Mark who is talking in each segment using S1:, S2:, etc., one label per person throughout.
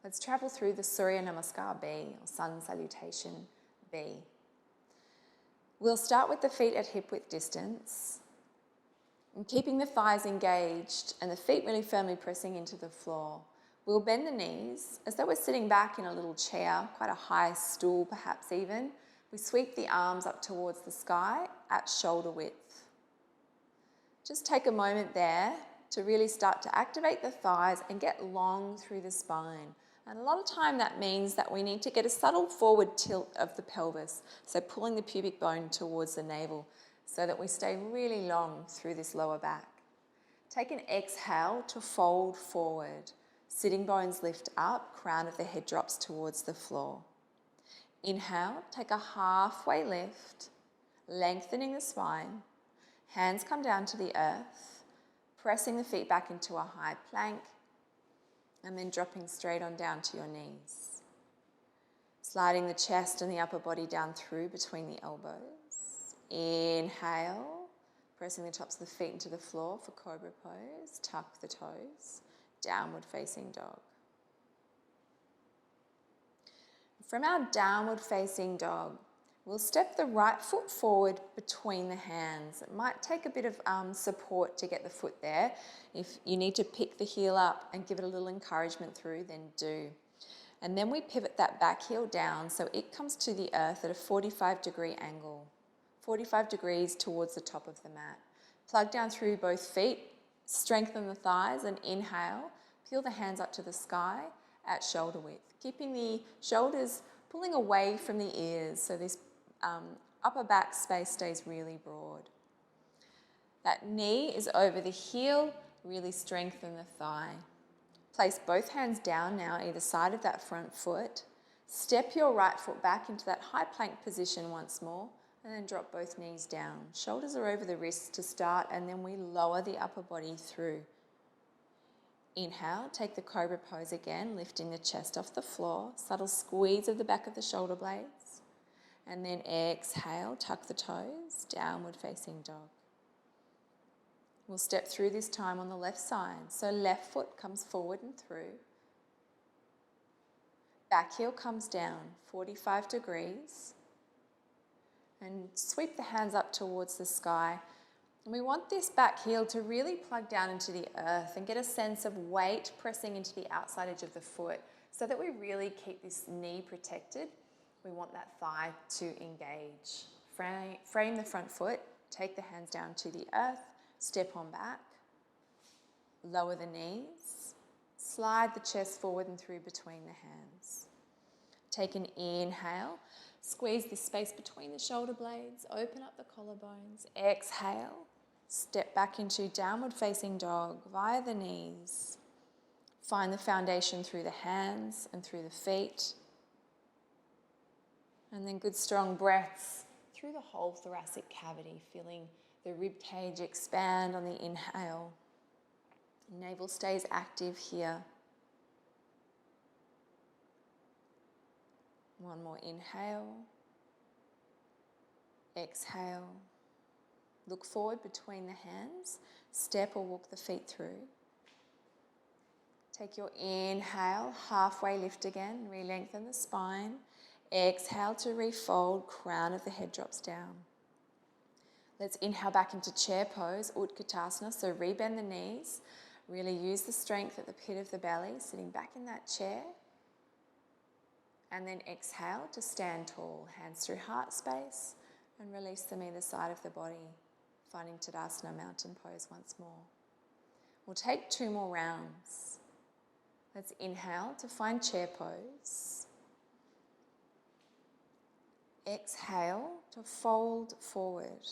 S1: Let's travel through the Surya Namaskar B, or Sun Salutation B. We'll start with the feet at hip width distance, and keeping the thighs engaged and the feet really firmly pressing into the floor. We'll bend the knees as though we're sitting back in a little chair, quite a high stool perhaps even. We sweep the arms up towards the sky at shoulder width. Just take a moment there to really start to activate the thighs and get long through the spine. And a lot of time that means that we need to get a subtle forward tilt of the pelvis, so pulling the pubic bone towards the navel so that we stay really long through this lower back. Take an exhale to fold forward. Sitting bones lift up, crown of the head drops towards the floor. Inhale, take a halfway lift, lengthening the spine. Hands come down to the earth, pressing the feet back into a high plank, and then dropping straight on down to your knees. Sliding the chest and the upper body down through between the elbows. Inhale, pressing the tops of the feet into the floor for cobra pose. Tuck the toes, downward facing dog. From our downward facing dog, we'll step the right foot forward between the hands. It might take a bit of support to get the foot there. If you need to pick the heel up and give it a little encouragement through, then do. And then we pivot that back heel down so it comes to the earth at a 45-degree angle, 45 degrees towards the top of the mat. Plug down through both feet, strengthen the thighs, and inhale, peel the hands up to the sky at shoulder width, keeping the shoulders pulling away from the ears so this upper back space stays really broad. That knee is over the heel, really strengthen the thigh. Place both hands down now, either side of that front foot. Step your right foot back into that high plank position once more, and then drop both knees down. Shoulders are over the wrists to start, and then we lower the upper body through. Inhale, take the cobra pose again, lifting the chest off the floor, subtle squeeze of the back of the shoulder blades. And then exhale, tuck the toes, downward facing dog. We'll step through this time on the left side. So left foot comes forward and through. Back heel comes down, 45 degrees. And sweep the hands up towards the sky. And we want this back heel to really plug down into the earth and get a sense of weight pressing into the outside edge of the foot so that we really keep this knee protected. We want that thigh to engage. Frame the front foot, take the hands down to the earth, step on back, lower the knees, slide the chest forward and through between the hands. Take an inhale, squeeze the space between the shoulder blades, open up the collarbones, exhale, step back into downward facing dog via the knees. Find the foundation through the hands and through the feet. And then good strong breaths through the whole thoracic cavity, feeling the rib cage expand on the inhale. Navel stays active here. One more inhale. Exhale. Look forward between the hands. Step or walk the feet through. Take your inhale, halfway lift again, re-lengthen the spine. Exhale to refold, crown of the head drops down. Let's inhale back into chair pose, Utkatasana, so rebend the knees. Really use the strength at the pit of the belly, sitting back in that chair. And then exhale to stand tall, hands through heart space, and release them either side of the body, finding Tadasana, mountain pose once more. We'll take 2 more rounds. Let's inhale to find chair pose. Exhale to fold forward.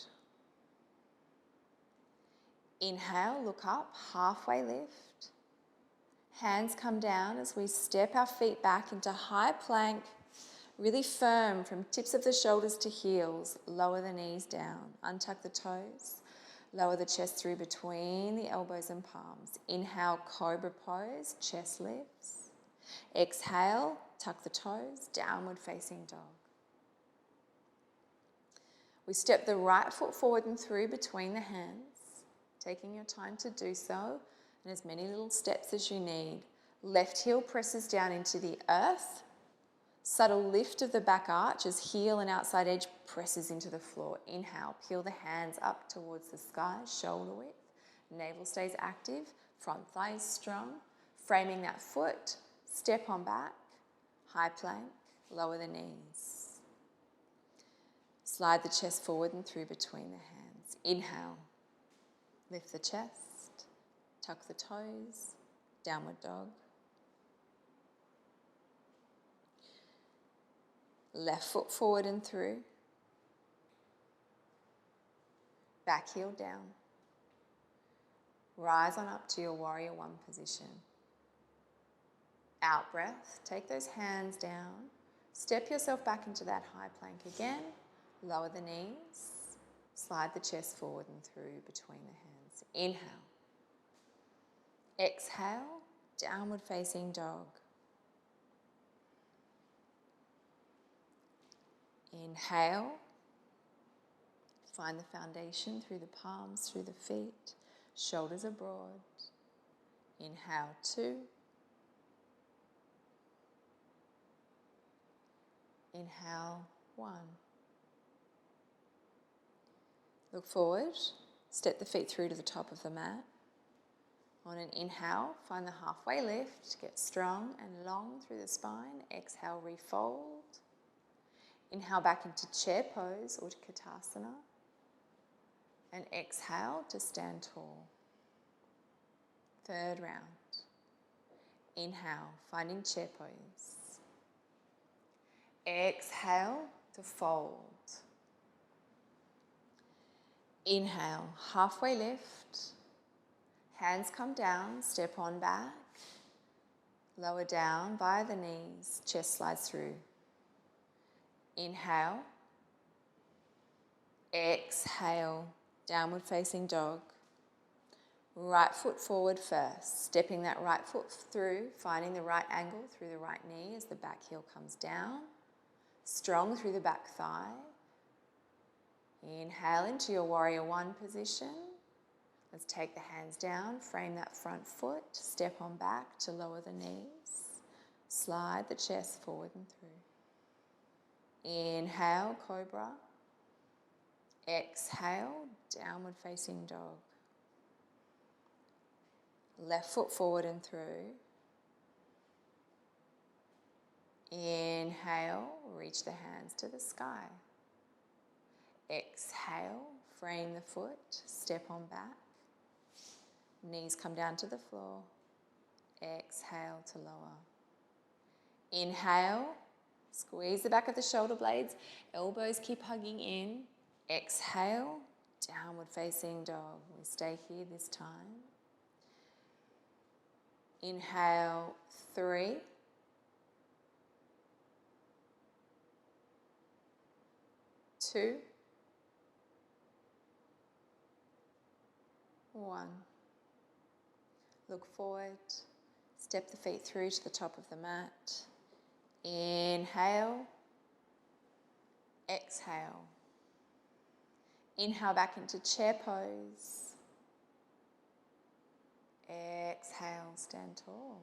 S1: Inhale, look up, halfway lift. Hands come down as we step our feet back into high plank, really firm from tips of the shoulders to heels. Lower the knees down, untuck the toes, lower the chest through between the elbows and palms. Inhale, cobra pose, chest lifts. Exhale, tuck the toes, downward facing dog. We step the right foot forward and through between the hands, taking your time to do so, and as many little steps as you need. Left heel presses down into the earth. Subtle lift of the back arch as heel and outside edge presses into the floor. Inhale, peel the hands up towards the sky, shoulder width. Navel stays active, front thighs strong. Framing that foot, step on back, high plank, lower the knees. Slide the chest forward and through between the hands. Inhale, lift the chest, tuck the toes, downward dog. Left foot forward and through. Back heel down. Rise on up to your warrior one position. Out breath, take those hands down. Step yourself back into that high plank again. Lower the knees. Slide the chest forward and through between the hands. Inhale. Exhale, downward facing dog. Inhale. Find the foundation through the palms, through the feet. Shoulders are broad. Inhale, 2. Inhale, 1. Look forward. Step the feet through to the top of the mat. On an inhale, find the halfway lift. Get strong and long through the spine. Exhale, refold. Inhale back into chair pose or Utkatasana. And exhale to stand tall. Third round. Inhale, finding chair pose. Exhale to fold. Inhale, halfway lift. Hands come down, step on back. Lower down by the knees, chest slides through. Inhale. Exhale, downward facing dog. Right foot forward first, stepping that right foot through, finding the right angle through the right knee as the back heel comes down. Strong through the back thigh. Inhale into your warrior one position. Let's take the hands down, frame that front foot, step on back to lower the knees. Slide the chest forward and through. Inhale, cobra. Exhale, downward facing dog. Left foot forward and through. Inhale, reach the hands to the sky. Exhale, frame the foot, step on back. Knees come down to the floor. Exhale to lower. Inhale, squeeze the back of the shoulder blades. Elbows keep hugging in. Exhale, downward facing dog. We stay here this time. Inhale, 3. 2. 1. Look forward. Step the feet through to the top of the mat. Inhale. Exhale. Inhale back into chair pose. Exhale, stand tall.